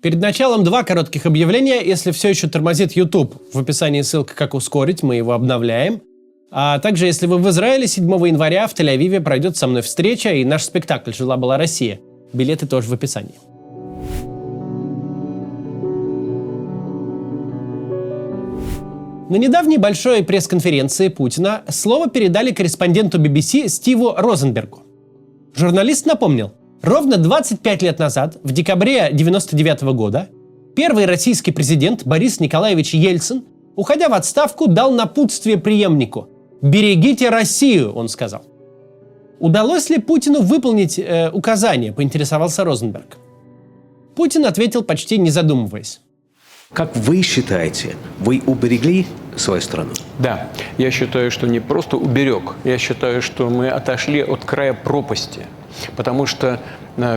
Перед началом два коротких объявления. Если все еще тормозит YouTube, в описании ссылка «Как ускорить», мы его обновляем. А также, если вы в Израиле, 7 января в Тель-Авиве пройдет со мной встреча и наш спектакль «Жила-была Россия». Билеты тоже в описании. На недавней большой пресс-конференции Путина слово передали корреспонденту BBC Стиву Розенбергу. Журналист напомнил, ровно 25 лет назад, в декабре 1999 года, первый российский президент Борис Николаевич Ельцин, уходя в отставку, дал напутствие преемнику. «Берегите Россию», он сказал. Удалось ли Путину выполнить указание, поинтересовался Розенберг. Путин ответил, почти не задумываясь. Как вы считаете, вы уберегли свою страну? Да, я считаю, что не просто уберег, я считаю, что мы отошли от края пропасти. Потому что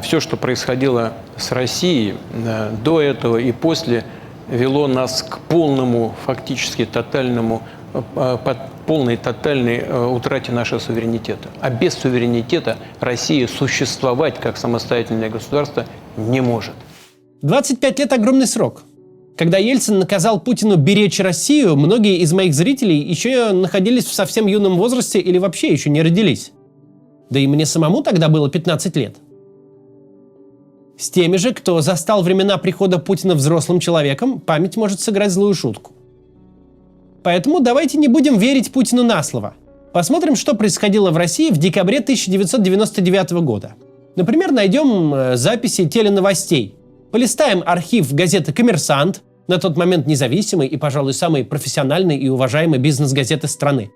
все, что происходило с Россией до этого и после, вело нас к полному, фактически полной тотальной утрате нашего суверенитета. А без суверенитета Россия существовать как самостоятельное государство не может. 25 лет – огромный срок. Когда Ельцин наказал Путину беречь Россию, многие из моих зрителей еще находились в совсем юном возрасте или вообще еще не родились. Да и мне самому тогда было 15 лет. С теми же, кто застал времена прихода Путина взрослым человеком, память может сыграть злую шутку. Поэтому давайте не будем верить Путину на слово. Посмотрим, что происходило в России в декабре 1999 года. Например, найдем записи теленовостей. Полистаем архив газеты «Коммерсант», на тот момент независимой и, пожалуй, самой профессиональной и уважаемой бизнес-газеты страны.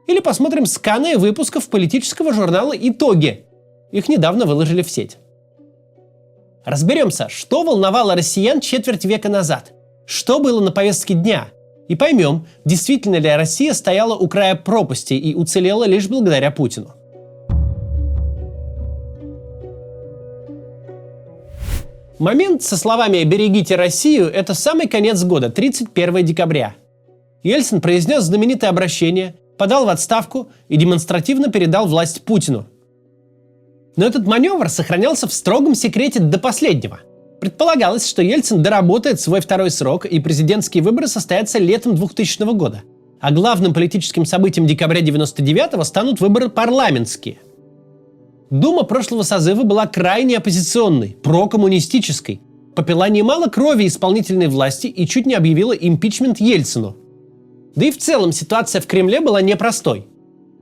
Или посмотрим сканы выпусков политического журнала «Итоги». Их недавно выложили в сеть. Разберемся, что волновало россиян четверть века назад, что было на повестке дня, и поймем, действительно ли Россия стояла у края пропасти и уцелела лишь благодаря Путину. Момент со словами «берегите Россию» — это самый конец года, 31 декабря. Ельцин произнес знаменитое обращение, подал в отставку и демонстративно передал власть Путину. Но этот маневр сохранялся в строгом секрете до последнего. Предполагалось, что Ельцин доработает свой второй срок, и президентские выборы состоятся летом 2000 года. А главным политическим событием декабря 1999 станут выборы парламентские. Дума прошлого созыва была крайне оппозиционной, прокоммунистической, попила немало крови исполнительной власти и чуть не объявила импичмент Ельцину. Да и в целом ситуация в Кремле была непростой.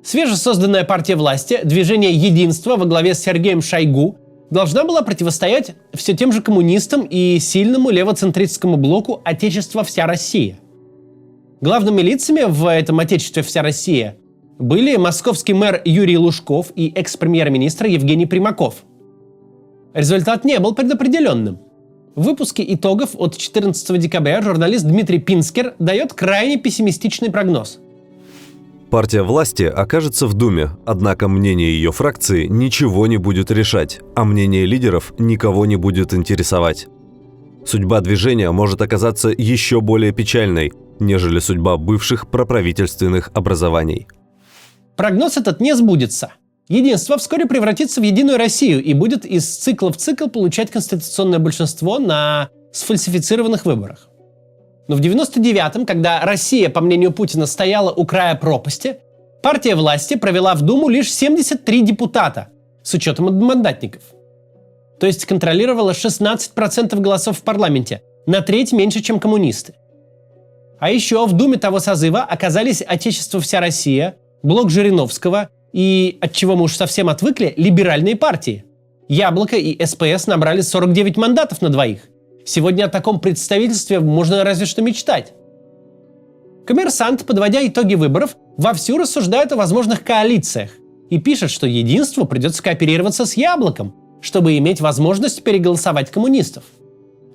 Свежесозданная партия власти, движение «Единство» во главе с Сергеем Шойгу, должна была противостоять все тем же коммунистам и сильному левоцентристскому блоку «Отечество вся Россия». Главными лицами в этом «Отечестве вся Россия» были московский мэр Юрий Лужков и экс-премьер-министр Евгений Примаков. Результат не был предопределенным. В выпуске итогов от 14 декабря журналист Дмитрий Пинскер дает крайне пессимистичный прогноз. Партия власти окажется в Думе, однако мнение ее фракции ничего не будет решать, а мнение лидеров никого не будет интересовать. Судьба движения может оказаться еще более печальной, нежели судьба бывших проправительственных образований. Прогноз этот не сбудется. Единство вскоре превратится в Единую Россию и будет из цикла в цикл получать конституционное большинство на сфальсифицированных выборах. Но в 1999-м, когда Россия, по мнению Путина, стояла у края пропасти, партия власти провела в Думу лишь 73 депутата, с учетом одномандатников. То есть контролировала 16% голосов в парламенте, на треть меньше, чем коммунисты. А еще в Думе того созыва оказались «Отечество вся Россия», блок Жириновского и, от чего мы уж совсем отвыкли, либеральные партии. «Яблоко» и СПС набрали 49 мандатов на двоих. Сегодня о таком представительстве можно разве что мечтать. «Коммерсант», подводя итоги выборов, вовсю рассуждает о возможных коалициях и пишет, что «Единству» придется кооперироваться с «Яблоком», чтобы иметь возможность переголосовать коммунистов.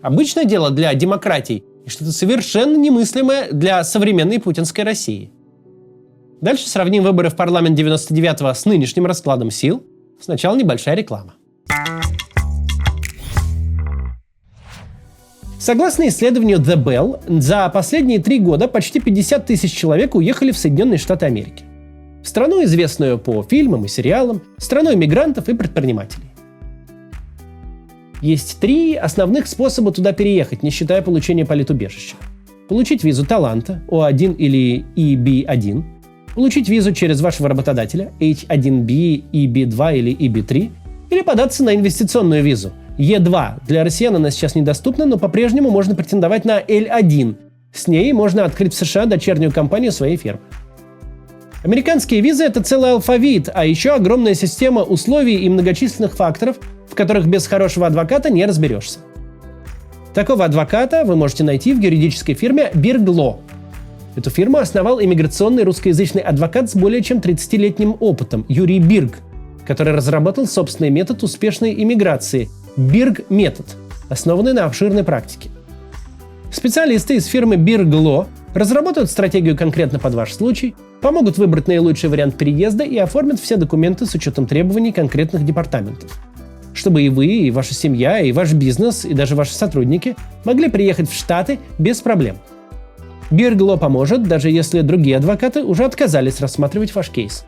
Обычное дело для демократий и что-то совершенно немыслимое для современной путинской России. Дальше сравним выборы в парламент 99-го с нынешним раскладом сил. Сначала небольшая реклама. Согласно исследованию The Bell, за последние 3 года почти 50 тысяч человек уехали в Соединенные Штаты Америки. В страну, известную по фильмам и сериалам, страну иммигрантов и предпринимателей. Есть 3 основных способа туда переехать, не считая получения политубежища. Получить визу таланта О1 или EB1, получить визу через вашего работодателя H1B, EB2 или EB3, или податься на инвестиционную визу Е2. Для россиян она сейчас недоступна, но по-прежнему можно претендовать на L1. С ней можно открыть в США дочернюю компанию своей фирмы. Американские визы – это целый алфавит, а еще огромная система условий и многочисленных факторов, в которых без хорошего адвоката не разберешься. Такого адвоката вы можете найти в юридической фирме Birg Law. Эту фирму основал иммиграционный русскоязычный адвокат с более чем 30-летним опытом Юрий Бирг, который разработал собственный метод успешной иммиграции – Бирг-метод, основанный на обширной практике. Специалисты из фирмы Birg Law разработают стратегию конкретно под ваш случай, помогут выбрать наилучший вариант переезда и оформят все документы с учетом требований конкретных департаментов, чтобы и вы, и ваша семья, и ваш бизнес, и даже ваши сотрудники могли приехать в Штаты без проблем. Birg Law поможет, даже если другие адвокаты уже отказались рассматривать ваш кейс.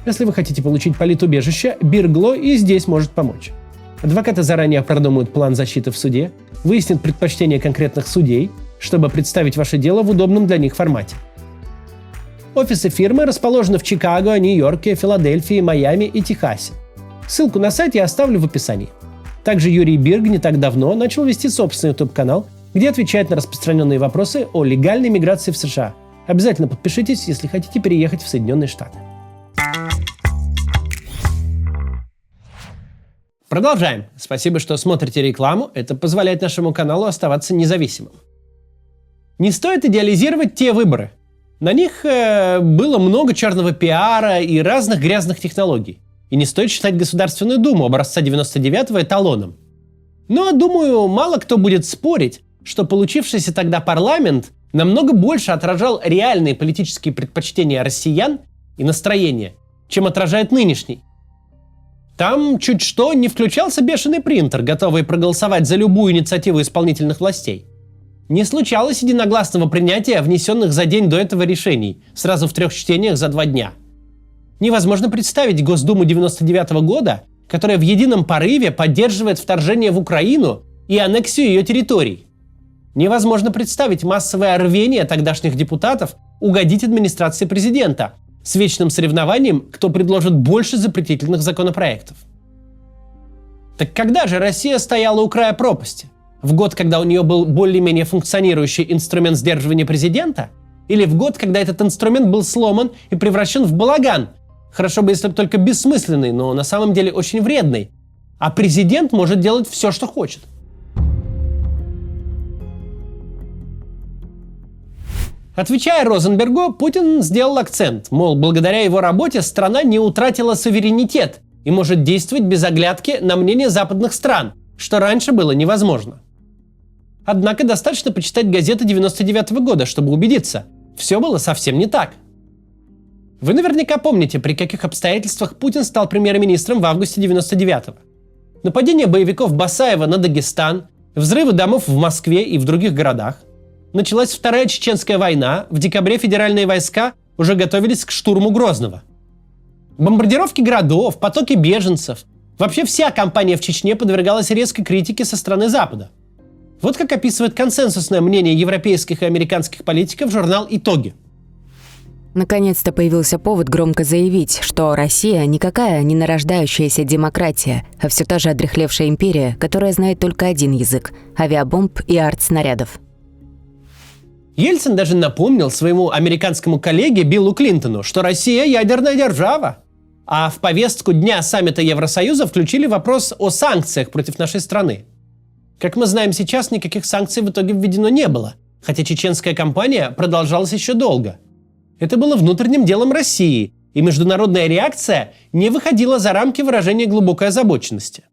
Если вы хотите получить политубежище, Birg Law и здесь может помочь. Адвокаты заранее продумают план защиты в суде, выяснят предпочтения конкретных судей, чтобы представить ваше дело в удобном для них формате. Офисы фирмы расположены в Чикаго, Нью-Йорке, Филадельфии, Майами и Техасе. Ссылку на сайт я оставлю в описании. Также Юрий Бирг не так давно начал вести собственный YouTube-канал, где отвечает на распространенные вопросы о легальной миграции в США. Обязательно подпишитесь, если хотите переехать в Соединенные Штаты. Продолжаем. Спасибо, что смотрите рекламу. Это позволяет нашему каналу оставаться независимым. Не стоит идеализировать те выборы. На них было много черного пиара и разных грязных технологий. И не стоит считать Государственную Думу образца 99-го эталоном. Но, думаю, мало кто будет спорить, что получившийся тогда парламент намного больше отражал реальные политические предпочтения россиян и настроения, чем отражает нынешний. Там чуть что не включался бешеный принтер, готовый проголосовать за любую инициативу исполнительных властей. Не случалось единогласного принятия внесенных за день до этого решений, сразу в 3 чтениях за 2 дня. Невозможно представить Госдуму 99-го года, которая в едином порыве поддерживает вторжение в Украину и аннексию ее территорий. Невозможно представить массовое рвение тогдашних депутатов угодить администрации президента с вечным соревнованием, кто предложит больше запретительных законопроектов. Так когда же Россия стояла у края пропасти? В год, когда у нее был более-менее функционирующий инструмент сдерживания президента? Или в год, когда этот инструмент был сломан и превращен в балаган? Хорошо бы, если бы только бессмысленный, но на самом деле очень вредный. А президент может делать все, что хочет. Отвечая Розенбергу, Путин сделал акцент, мол, благодаря его работе страна не утратила суверенитет и может действовать без оглядки на мнение западных стран, что раньше было невозможно. Однако достаточно почитать газеты 99-го года, чтобы убедиться, все было совсем не так. Вы наверняка помните, при каких обстоятельствах Путин стал премьер-министром в августе 99-го. Нападение боевиков Басаева на Дагестан, взрывы домов в Москве и в других городах. Началась Вторая Чеченская война, в декабре федеральные войска уже готовились к штурму Грозного. Бомбардировки городов, потоки беженцев. Вообще вся кампания в Чечне подвергалась резкой критике со стороны Запада. Вот как описывает консенсусное мнение европейских и американских политиков журнал «Итоги». Наконец-то появился повод громко заявить, что Россия никакая не нарождающаяся демократия, а все та же одряхлевшая империя, которая знает только один язык – авиабомб и артснарядов. Ельцин даже напомнил своему американскому коллеге Биллу Клинтону, что Россия – ядерная держава. А в повестку дня саммита Евросоюза включили вопрос о санкциях против нашей страны. Как мы знаем сейчас, никаких санкций в итоге введено не было, хотя чеченская кампания продолжалась еще долго. Это было внутренним делом России, и международная реакция не выходила за рамки выражения глубокой озабоченности.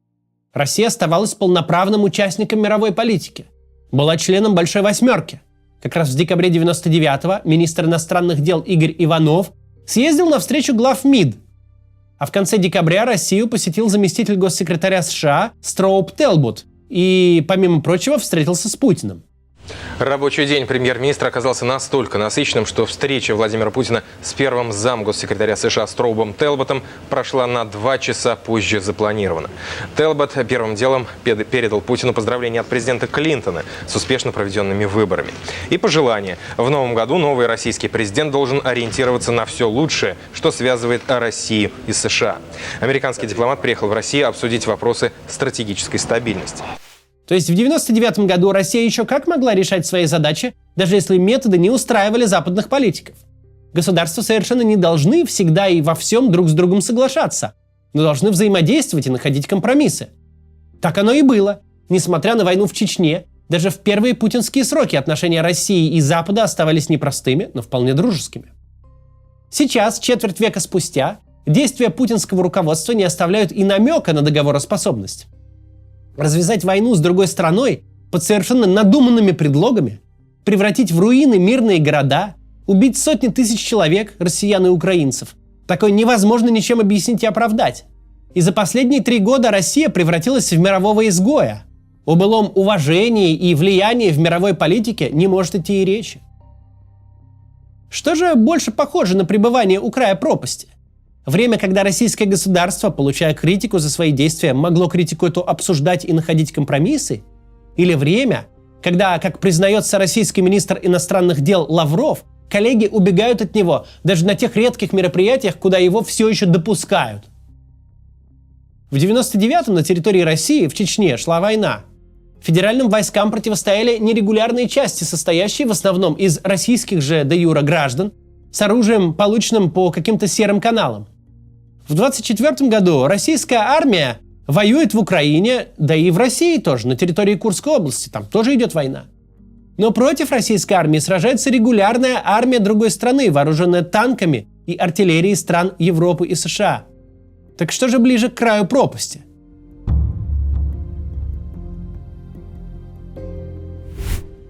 Россия оставалась полноправным участником мировой политики, была членом Большой Восьмерки. Как раз в декабре 99-го министр иностранных дел Игорь Иванов съездил на встречу глав МИД. А в конце декабря Россию посетил заместитель госсекретаря США Строуп Телбот и, помимо прочего, встретился с Путиным. Рабочий день премьер-министра оказался настолько насыщенным, что встреча Владимира Путина с первым замгоссекретаря США Строубом Телботом прошла на 2 часа позже запланировано. Телбот первым делом передал Путину поздравления от президента Клинтона с успешно проведенными выборами. И пожелание: в новом году новый российский президент должен ориентироваться на все лучшее, что связывает Россию и США. Американский дипломат приехал в Россию обсудить вопросы стратегической стабильности. То есть в 1999 году Россия еще как могла решать свои задачи, даже если методы не устраивали западных политиков? Государства совершенно не должны всегда и во всем друг с другом соглашаться, но должны взаимодействовать и находить компромиссы. Так оно и было. Несмотря на войну в Чечне, даже в первые путинские сроки отношения России и Запада оставались непростыми, но вполне дружескими. Сейчас, четверть века спустя, действия путинского руководства не оставляют и намека на договороспособность. Развязать войну с другой страной под совершенно надуманными предлогами, превратить в руины мирные города, убить сотни тысяч человек, россиян и украинцев – такое невозможно ничем объяснить и оправдать. И за последние 3 года Россия превратилась в мирового изгоя. О былом уважении и влиянии в мировой политике не может идти и речи. Что же больше похоже на пребывание у края пропасти? Время, когда российское государство, получая критику за свои действия, могло критику эту обсуждать и находить компромиссы? Или время, когда, как признается российский министр иностранных дел Лавров, коллеги убегают от него даже на тех редких мероприятиях, куда его все еще допускают? В 1999-м на территории России, в Чечне, шла война. Федеральным войскам противостояли нерегулярные части, состоящие в основном из российских же де-юре граждан, с оружием, полученным по каким-то серым каналам. В 1924 году российская армия воюет в Украине, да и в России тоже, на территории Курской области, там тоже идет война. Но против российской армии сражается регулярная армия другой страны, вооруженная танками и артиллерией стран Европы и США. Так что же ближе к краю пропасти?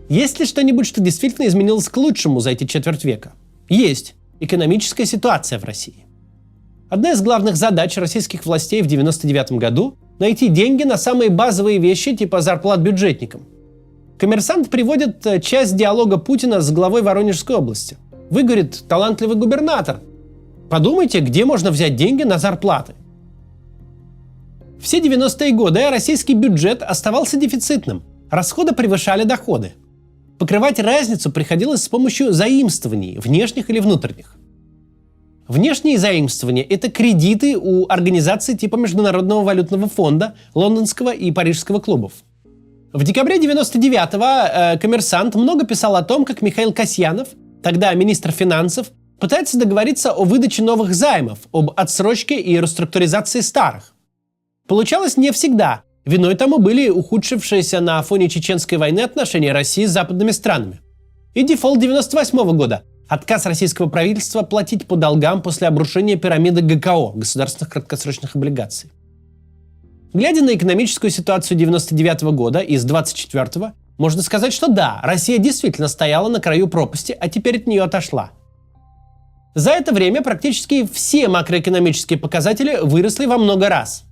Есть ли что-нибудь, что действительно изменилось к лучшему за эти четверть века? Есть. Экономическая ситуация в России. Одна из главных задач российских властей в 1999 году – найти деньги на самые базовые вещи типа зарплат бюджетникам. «Коммерсант» приводит часть диалога Путина с главой Воронежской области. Вы, говорит, талантливый губернатор. Подумайте, где можно взять деньги на зарплаты. Все 90-е годы российский бюджет оставался дефицитным. Расходы превышали доходы. Покрывать разницу приходилось с помощью заимствований, внешних или внутренних. Внешние заимствования – это кредиты у организаций типа Международного валютного фонда, Лондонского и Парижского клубов. В декабре 1999-го «Коммерсант» много писал о том, как Михаил Касьянов, тогда министр финансов, пытается договориться о выдаче новых займов, об отсрочке и реструктуризации старых. Получалось не всегда. Виной тому были ухудшившиеся на фоне Чеченской войны отношения России с западными странами. И дефолт 1998 года – отказ российского правительства платить по долгам после обрушения пирамиды ГКО – государственных краткосрочных облигаций. Глядя на экономическую ситуацию 1999 года и с 1924, можно сказать, что да, Россия действительно стояла на краю пропасти, а теперь от нее отошла. За это время практически все макроэкономические показатели выросли во много раз.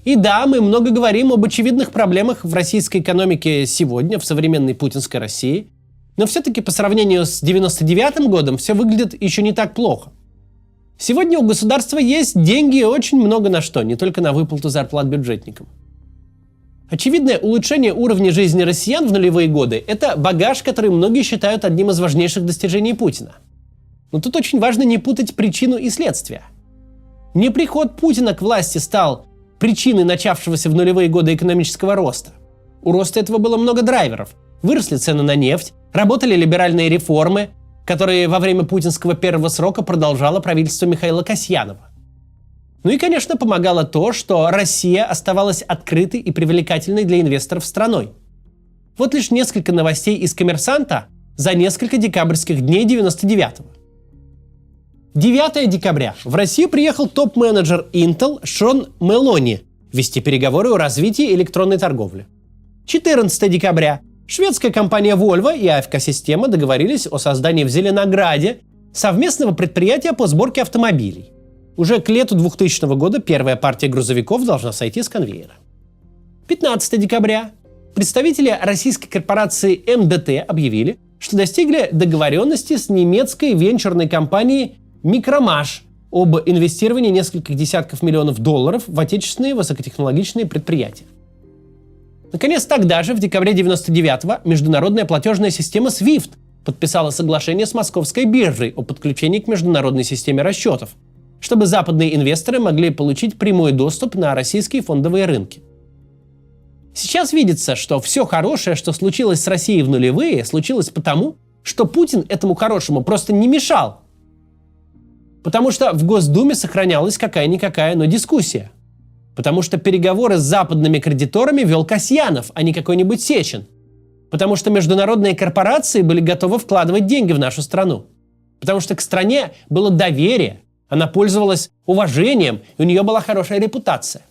И да, мы много говорим об очевидных проблемах в российской экономике сегодня, в современной путинской России, но все-таки по сравнению с 1999 годом все выглядит еще не так плохо. Сегодня у государства есть деньги очень много на что, не только на выплату зарплат бюджетникам. Очевидное улучшение уровня жизни россиян в нулевые годы – это багаж, который многие считают одним из важнейших достижений Путина. Но тут очень важно не путать причину и следствие. Не приход Путина к власти стал причиной начавшегося в нулевые годы экономического роста. У роста этого было много драйверов. Выросли цены на нефть, работали либеральные реформы, которые во время путинского первого срока продолжало правительство Михаила Касьянова. Ну и, конечно, помогало то, что Россия оставалась открытой и привлекательной для инвесторов страной. Вот лишь несколько новостей из «Коммерсанта» за несколько декабрьских дней 1999-го. 9 декабря. В Россию приехал топ-менеджер Intel Шон Мелони вести переговоры о развитии электронной торговли. 14 декабря. Шведская компания Volvo и АФК-система договорились о создании в Зеленограде совместного предприятия по сборке автомобилей. Уже к лету 2000 года первая партия грузовиков должна сойти с конвейера. 15 декабря. представители российской корпорации МДТ объявили, что достигли договоренности с немецкой венчурной компанией «Микромаш» об инвестировании нескольких десятков миллионов долларов в отечественные высокотехнологичные предприятия. Наконец, тогда же, в декабре 1999-го, международная платежная система SWIFT подписала соглашение с Московской биржей о подключении к международной системе расчетов, чтобы западные инвесторы могли получить прямой доступ на российские фондовые рынки. Сейчас видится, что все хорошее, что случилось с Россией в нулевые, случилось потому, что Путин этому хорошему просто не мешал. Потому что в Госдуме сохранялась какая-никакая, но дискуссия. Потому что переговоры с западными кредиторами вел Касьянов, а не какой-нибудь Сечин. Потому что международные корпорации были готовы вкладывать деньги в нашу страну. Потому что к стране было доверие, она пользовалась уважением, и у нее была хорошая репутация.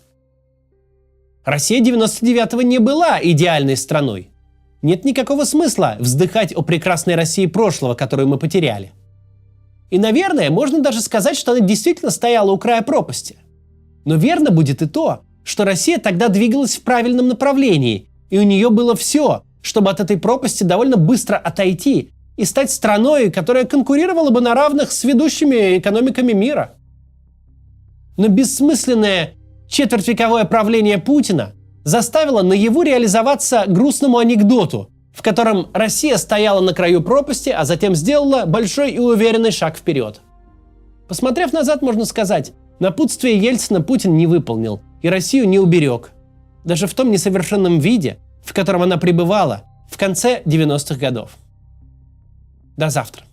Россия 99-го не была идеальной страной. Нет никакого смысла вздыхать о прекрасной России прошлого, которую мы потеряли. И, наверное, можно даже сказать, что она действительно стояла у края пропасти. Но верно будет и то, что Россия тогда двигалась в правильном направлении, и у нее было все, чтобы от этой пропасти довольно быстро отойти и стать страной, которая конкурировала бы на равных с ведущими экономиками мира. Но бессмысленное четвертьвековое правление Путина заставило наяву реализоваться грустному анекдоту, в котором Россия стояла на краю пропасти, а затем сделала большой и уверенный шаг вперед. Посмотрев назад, можно сказать, напутствие Ельцина Путин не выполнил и Россию не уберег, даже в том несовершенном виде, в котором она пребывала в конце 90-х годов. До завтра.